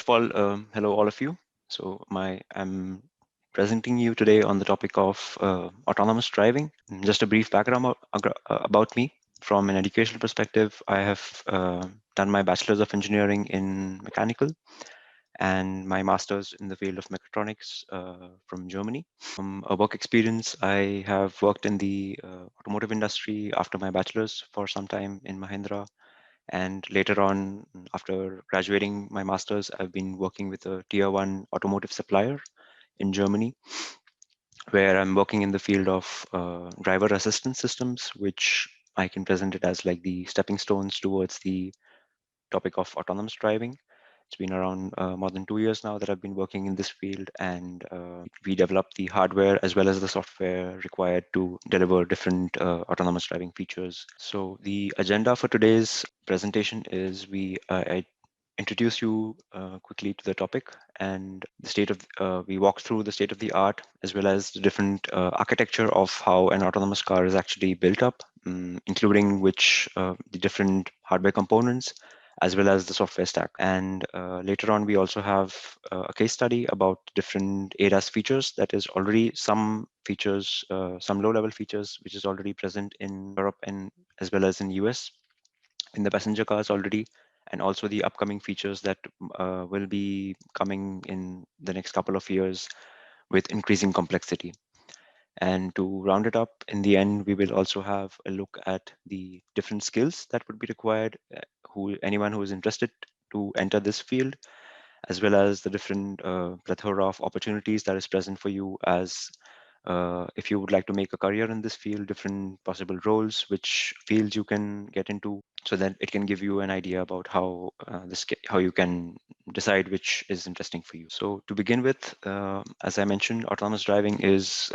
of all, hello all of you. I'm presenting you today on the topic of autonomous driving. Just a brief background about me. From an educational perspective, I have done my Bachelor's of Engineering in Mechanical and my Master's in the field of Mechatronics from Germany. A work experience, I have worked in the automotive industry after my Bachelor's for some time in Mahindra. And later on, after graduating my master's, I've been working with a tier one automotive supplier in Germany, where I'm working in the field of driver assistance systems, which I can present it as like the stepping stones towards the topic of autonomous driving. It's been around more than 2 years now that I've been working in this field, and we develop the hardware as well as the software required to deliver different autonomous driving features. So the agenda for today's presentation is I introduce you quickly to the topic and the state of we walk through the state of the art as well as the different architecture of how an autonomous car is actually built up, including which the different hardware components as well as the software stack. And later on, we also have a case study about different ADAS features. That is already some features, some low-level features, which is already present in Europe and as well as in US in the passenger cars already, and also the upcoming features that will be coming in the next couple of years with increasing complexity. And to round it up, in the end, we will also have a look at the different skills that would be required, anyone who is interested to enter this field, as well as the different plethora of opportunities that is present for you as if you would like to make a career in this field, different possible roles, which fields you can get into, so that it can give you an idea about how you can decide which is interesting for you. So to begin with, as I mentioned, autonomous driving is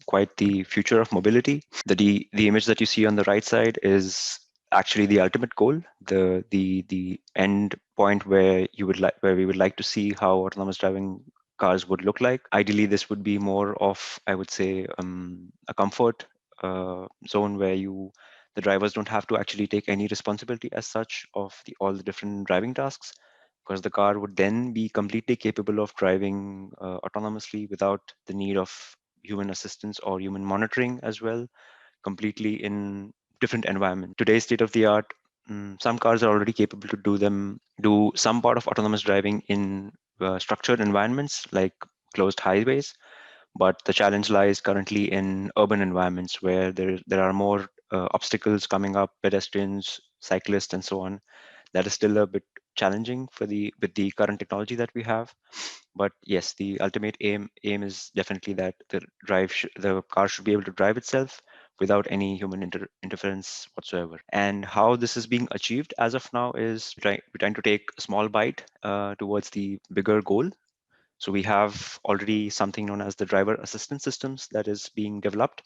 quite the future of mobility. The image that you see on the right side is actually the ultimate goal, the end point where we would like to see how autonomous driving cars would look like. Ideally, this would be more of, I would say, a comfort zone where the drivers don't have to actually take any responsibility as such of all the different driving tasks, because the car would then be completely capable of driving autonomously without the need of human assistance or human monitoring as well, completely in different environment. Today's state of the art, some cars are already capable to do some part of autonomous driving in structured environments like closed highways, but the challenge lies currently in urban environments where there are more obstacles coming up, pedestrians, cyclists, and so on. That is still a bit challenging with the current technology that we have. But yes, the ultimate aim is definitely that the car should be able to drive itself without any human interference whatsoever. And how this is being achieved as of now is we're trying to take a small bite towards the bigger goal. So we have already something known as the driver assistance systems that is being developed,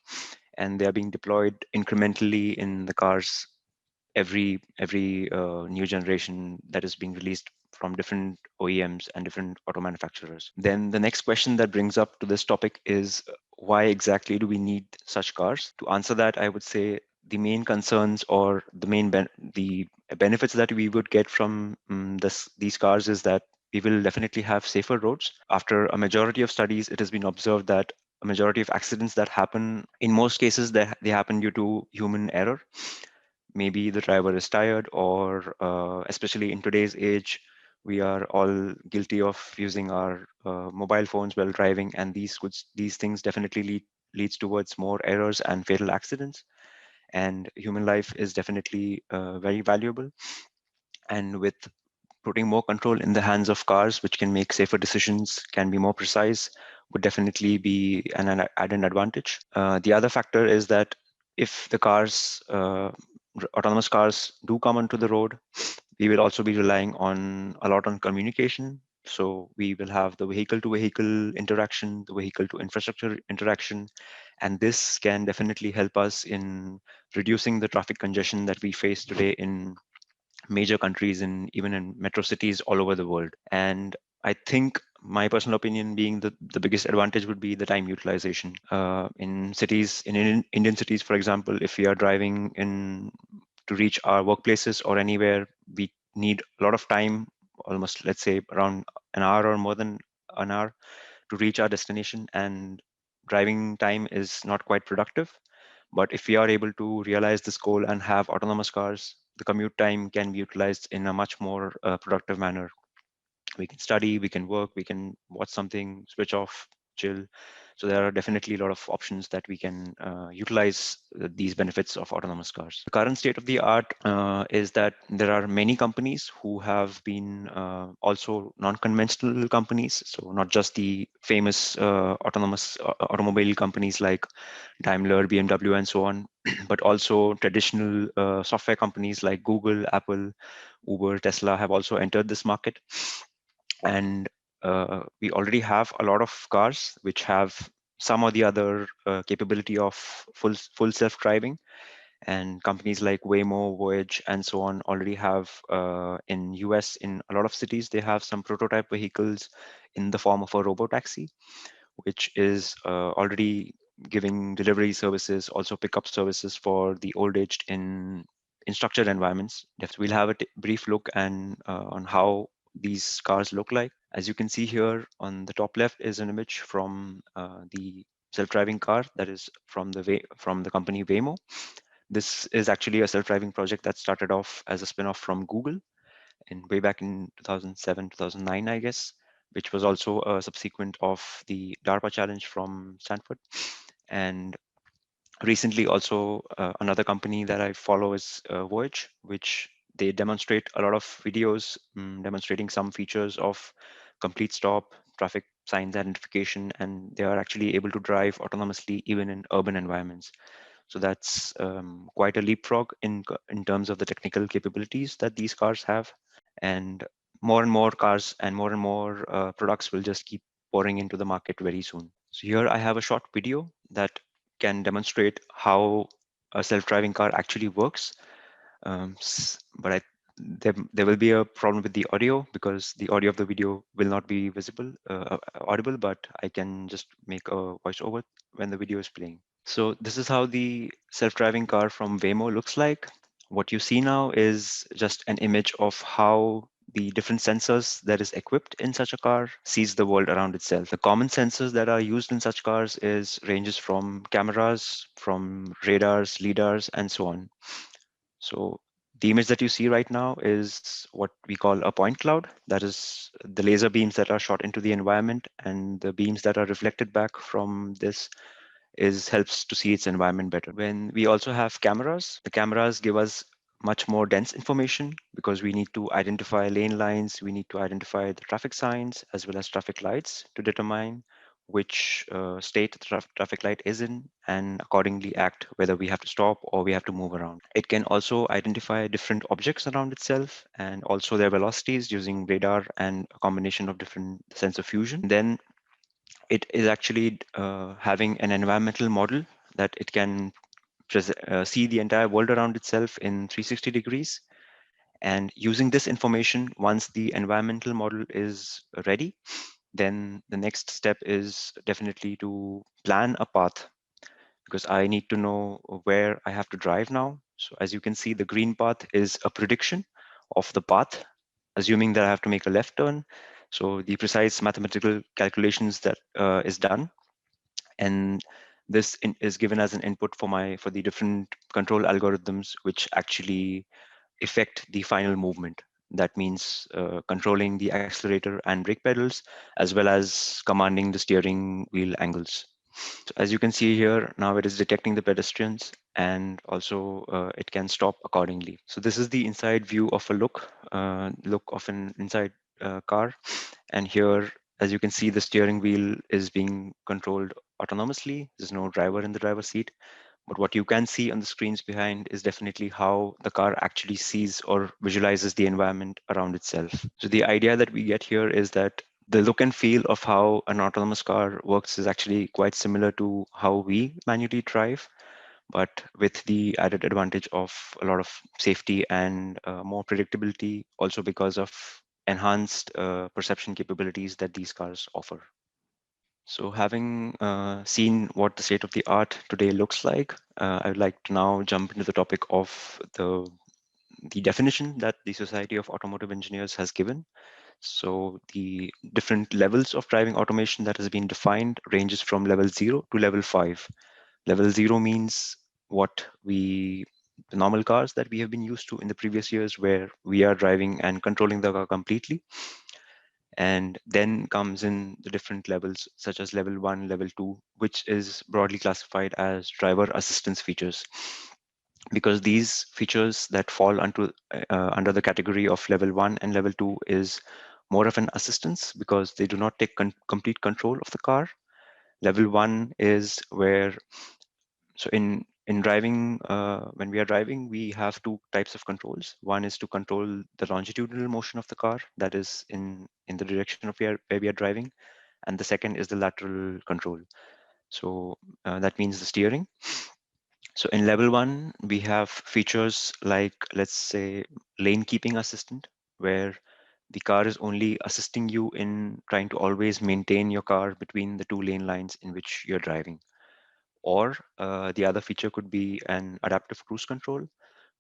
and they are being deployed incrementally in the cars every new generation that is being released from different OEMs and different auto manufacturers. Then the next question that brings up to this topic is why exactly do we need such cars? To answer that, I would say the main concerns or the benefits that we would get from these cars is that we will definitely have safer roads. After a majority of studies, it has been observed that a majority of accidents that happen, in most cases, they happen due to human error. Maybe the driver is tired, or especially in today's age, we are all guilty of using our mobile phones while driving, and these things definitely leads towards more errors and fatal accidents. And human life is definitely very valuable. And with putting more control in the hands of cars, which can make safer decisions, can be more precise, would definitely be an added advantage. The other factor is that if the autonomous cars do come onto the road, we will also be relying a lot on communication. So we will have the vehicle to vehicle interaction, the vehicle to infrastructure interaction, and this can definitely help us in reducing the traffic congestion that we face today in major countries and even in metro cities all over the world. And I think my personal opinion being the biggest advantage would be the time utilization. In cities, in Indian cities, for example, if we are driving to reach our workplaces or anywhere, we need a lot of time almost, let's say, around an hour or more than an hour to reach our destination, and driving time is not quite productive. But if we are able to realize this goal and have autonomous cars, the commute time can be utilized in a much more productive manner. We can study, we can work, we can watch something, switch off, chill. So there are definitely a lot of options that we can utilize these benefits of autonomous cars. The current state of the art is that there are many companies who have been also non-conventional companies. So not just the famous autonomous automobile companies like Daimler, BMW, and so on, but also traditional software companies like Google, Apple, Uber, Tesla have also entered this market. And we already have a lot of cars which have some or the other capability of full self-driving, and companies like Waymo, Voyage, and so on already have in US, in a lot of cities, they have some prototype vehicles in the form of a robo taxi, which is already giving delivery services, also pickup services for the old aged in structured environments. We'll have a brief look and on how these cars look like. As you can see here on the top left is an image from the self-driving car that is from the company Waymo. This is actually a self-driving project that started off as a spin-off from Google in way back in 2007, 2009, I guess, which was also a subsequent of the DARPA challenge from Stanford. And recently also another company that I follow is Voyage, which they demonstrate a lot of videos demonstrating some features of complete stop, traffic signs identification, and they are actually able to drive autonomously even in urban environments. So that's quite a leapfrog in terms of the technical capabilities that these cars have. And more cars and more products will just keep pouring into the market very soon. So here I have a short video that can demonstrate how a self-driving car actually works. But there will be a problem with the audio because the audio of the video will not be visible, audible, but I can just make a voiceover when the video is playing. So this is how the self-driving car from Waymo looks like. What you see now is just an image of how the different sensors that is equipped in such a car sees the world around itself. The common sensors that are used in such cars is ranges from cameras, from radars, lidars, and so on. So the image that you see right now is what we call a point cloud. That is the laser beams that are shot into the environment, and the beams that are reflected back from this is helps to see its environment better. When we also have cameras, the cameras give us much more dense information because we need to identify lane lines, we need to identify the traffic signs as well as traffic lights to determine which state the traffic light is in, and accordingly act whether we have to stop or we have to move around. It can also identify different objects around itself and also their velocities using radar and a combination of different sensor fusion. Then it is actually having an environmental model that it can see the entire world around itself in 360 degrees. And using this information, once the environmental model is ready, then the next step is definitely to plan a path, because I need to know where I have to drive now. So as you can see, the green path is a prediction of the path, assuming that I have to make a left turn. So the precise mathematical calculations that is done, and this is given as an input for the different control algorithms which actually affect the final movement. That means controlling the accelerator and brake pedals, as well as commanding the steering wheel angles. So as you can see here, now it is detecting the pedestrians, and also it can stop accordingly. So this is the inside view of a look of an inside car. And here, as you can see, the steering wheel is being controlled autonomously. There's no driver in the driver's seat. But what you can see on the screens behind is definitely how the car actually sees or visualizes the environment around itself. So the idea that we get here is that the look and feel of how an autonomous car works is actually quite similar to how we manually drive, but with the added advantage of a lot of safety and more predictability, also because of enhanced perception capabilities that these cars offer. So having seen what the state of the art today looks like, I would like to now jump into the topic of the definition that the Society of Automotive Engineers has given. So the different levels of driving automation that has been defined ranges from level 0 to level 5. Level 0 means what the normal cars that we have been used to in the previous years, where we are driving and controlling the car completely. And then comes in the different levels, such as level 1, level 2, which is broadly classified as driver assistance features, because these features that fall under the category of level 1 and level 2 is more of an assistance, because they do not take complete control of the car. Level 1 is where, so in driving, when we are driving, we have two types of controls. One is to control the longitudinal motion of the car, that is in the direction of where we are driving, and the second is the lateral control. So that means the steering. So in level 1, we have features like, let's say, lane keeping assistant, where the car is only assisting you in trying to always maintain your car between the two lane lines in which you're driving. Or the other feature could be an adaptive cruise control,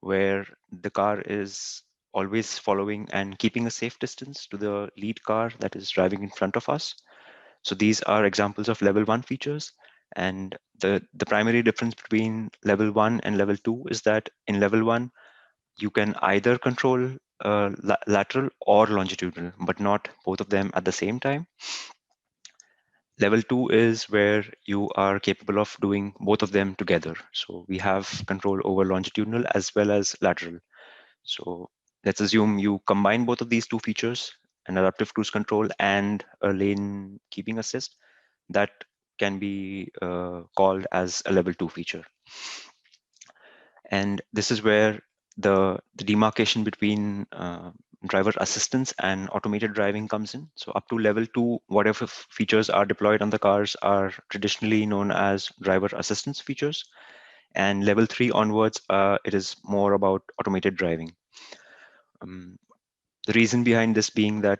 where the car is always following and keeping a safe distance to the lead car that is driving in front of us. So these are examples of level 1 features. And the primary difference between level 1 and level 2 is that in level 1, you can either control lateral or longitudinal, but not both of them at the same time. Level 2 is where you are capable of doing both of them together. So we have control over longitudinal as well as lateral. So let's assume you combine both of these two features, an adaptive cruise control and a lane keeping assist, that can be called as a level 2 feature. And this is where the demarcation between driver assistance and automated driving comes in. So up to level 2, whatever features are deployed on the cars are traditionally known as driver assistance features. And level 3 onwards, it is more about automated driving. The reason behind this being that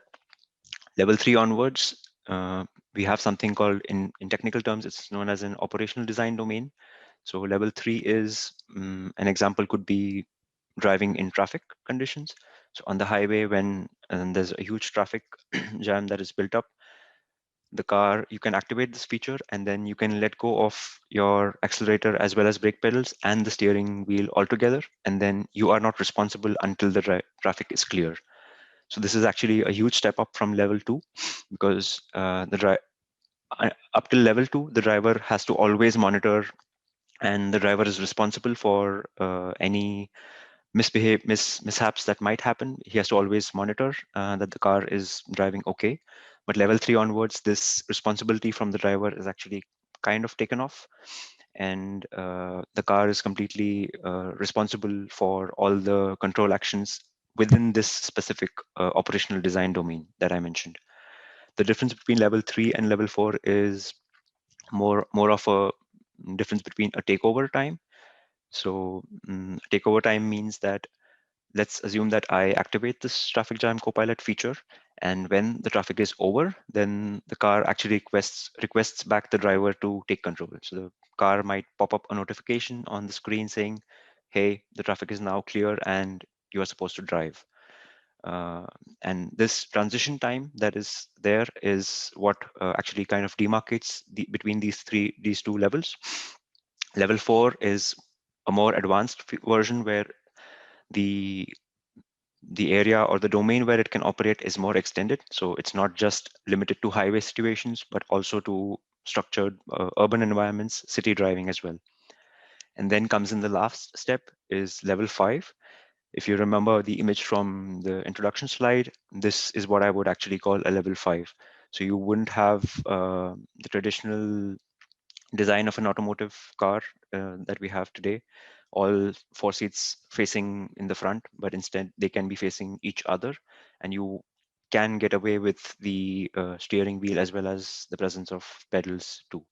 level 3 onwards, we have something called, in technical terms, it's known as an operational design domain. So level 3 is, an example could be driving in traffic conditions. So on the highway, when there's a huge traffic jam that is built up, the car, you can activate this feature, and then you can let go of your accelerator as well as brake pedals and the steering wheel altogether. And then you are not responsible until the traffic is clear. So this is actually a huge step up from level 2, because up till level 2, the driver has to always monitor, and the driver is responsible for any mishaps that might happen. He has to always monitor that the car is driving okay. But level 3 onwards, this responsibility from the driver is actually kind of taken off, and the car is completely responsible for all the control actions within this specific operational design domain that I mentioned. The difference between level 3 and level 4 is more of a difference between a takeover time. So takeover time means that, let's assume that I activate this traffic jam copilot feature, and when the traffic is over, then the car actually requests back the driver to take control. So the car might pop up a notification on the screen saying, hey, the traffic is now clear and you are supposed to drive. Uh, and this transition time that is there is what actually kind of demarcates between these two levels. Level 4 is a more advanced version, where the area or the domain where it can operate is more extended. So it's not just limited to highway situations, but also to structured urban environments, city driving as well. And then comes in the last step is level 5. If you remember the image from the introduction slide, this is what I would actually call a level 5. So you wouldn't have the traditional design of an automotive car that we have today, all four seats facing in the front, but instead they can be facing each other, and you can get away with the steering wheel as well as the presence of pedals too.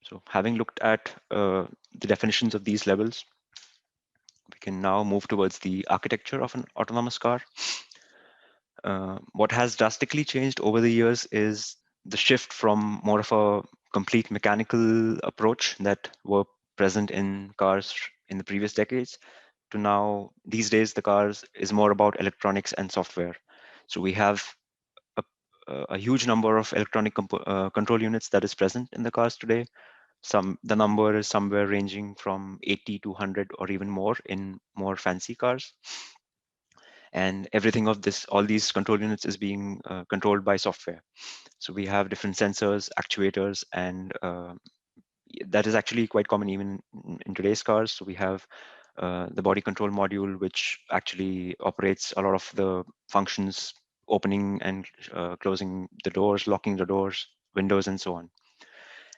So having looked at the definitions of these levels, we can now move towards the architecture of an autonomous car. What has drastically changed over the years is the shift from more of a complete mechanical approach that were present in cars in the previous decades to now, these days, the cars is more about electronics and software. So we have a, a huge number of electronic control units that is present in the cars today. The number is somewhere ranging from 80 to 100 or even more in more fancy cars. And everything of this, all these control units is being controlled by software. So we have different sensors, actuators, and that is actually quite common even in today's cars. So we have the body control module, which actually operates a lot of the functions, opening and closing the doors, locking the doors, windows, and so on.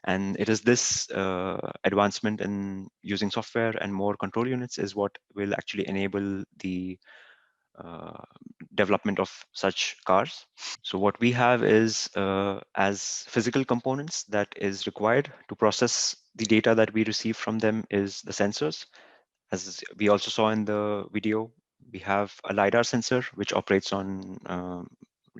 And it is this advancement in using software and more control units is what will actually enable the uh, development of such cars. So what we have is as physical components that is required to process the data that we receive from them is the sensors. As we also saw in the video, we have a LiDAR sensor which operates on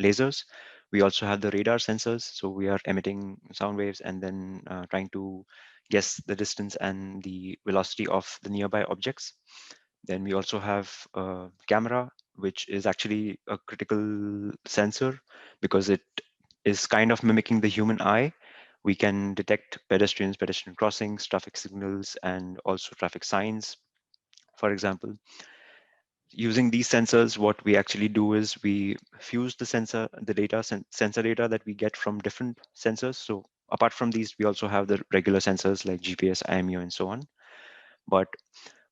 lasers. We also have the radar sensors, so we are emitting sound waves and then trying to guess the distance and the velocity of the nearby objects. Then we also have a camera, which is actually a critical sensor because it is kind of mimicking the human eye. We can detect pedestrians, pedestrian crossings, traffic signals, and also traffic signs, for example. Using these sensors, what we actually do is we fuse the sensor data that we get from different sensors. So apart from these, we also have the regular sensors like GPS, IMU, and so on. But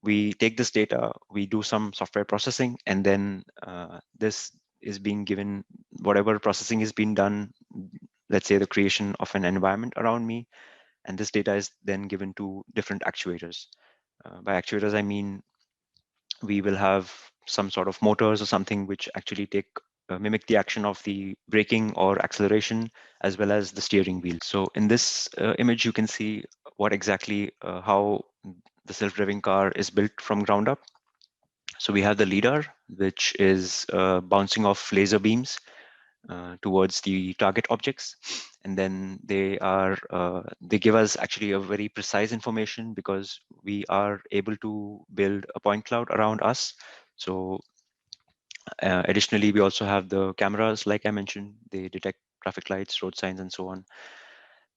we take this data, we do some software processing, and then this is being given, whatever processing is being done, let's say the creation of an environment around me, and this data is then given to different actuators. By actuators, I mean we will have some sort of motors or something which actually mimic the action of the braking or acceleration as well as the steering wheel. So in this image, you can see what exactly how the self-driving car is built from ground up. So we have the LiDAR, which is bouncing off laser beams towards the target objects, and then they give us actually a very precise information because we are able to build a point cloud around us. So additionally, we also have the cameras, like I mentioned, they detect traffic lights, road signs, and so on.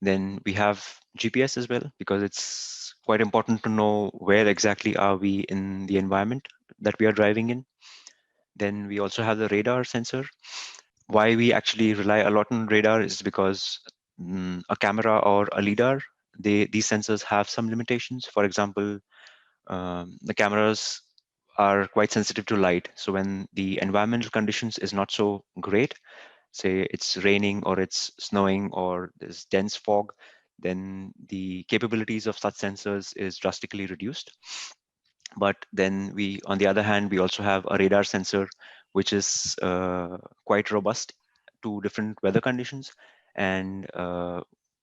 Then we have GPS as well, because it's quite important to know where exactly are we in the environment that we are driving in. Then we also have the radar sensor. Why we actually rely a lot on radar is because a camera or a LiDAR, these sensors have some limitations. For example, the cameras are quite sensitive to light. So when the environmental conditions is not so great, say it's raining or it's snowing or there's dense fog, then the capabilities of such sensors is drastically reduced. But then on the other hand, we also have a radar sensor, which is quite robust to different weather conditions. And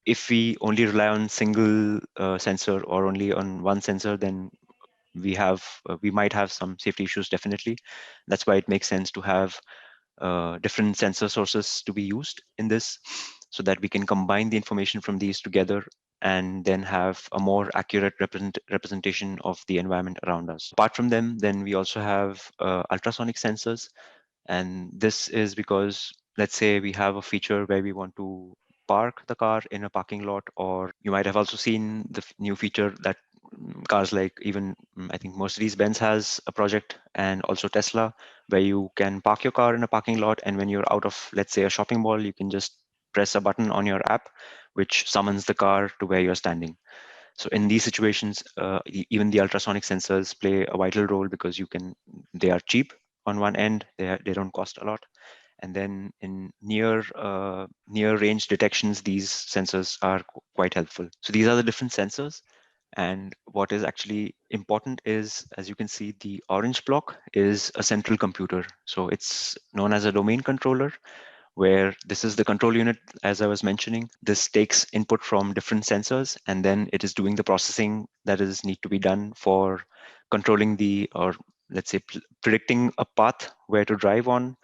if we only rely on single sensor or only on one sensor, then we might have some safety issues, definitely. That's why it makes sense to have different sensor sources to be used in this so that we can combine the information from these together and then have a more accurate representation of the environment around us. Apart from them, then we also have ultrasonic sensors. And this is because, let's say we have a feature where we want to park the car in a parking lot, or you might have also seen the new feature that cars like even I think Mercedes-Benz has a project, and also Tesla, where you can park your car in a parking lot, and when you're out of, let's say, a shopping mall, you can just press a button on your app which summons the car to where you're standing. So in these situations, even the ultrasonic sensors play a vital role because they are cheap on one end, they don't cost a lot, and then in near range detections, these sensors are quite helpful. So these are the different sensors. And what is actually important is, as you can see, the orange block is a central computer. So it's known as a domain controller, where this is the control unit, as I was mentioning. This takes input from different sensors, and then it is doing the processing that is need to be done for controlling or let's say, predicting a path where to drive on,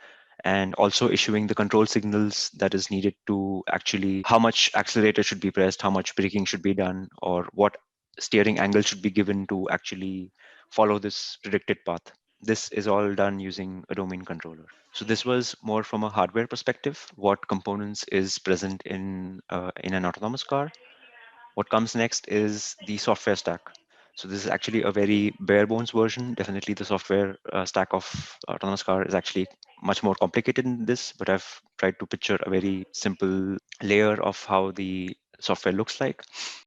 and also issuing the control signals that is needed to actually how much accelerator should be pressed, how much braking should be done, or what steering angle should be given to actually follow this predicted path. This is all done using a domain controller. So this was more from a hardware perspective, what components is present in an autonomous car. What comes next is the software stack. So this is actually a very bare bones version. Definitely the software stack of autonomous car is actually much more complicated than this, but I've tried to picture a very simple layer of how the software looks like.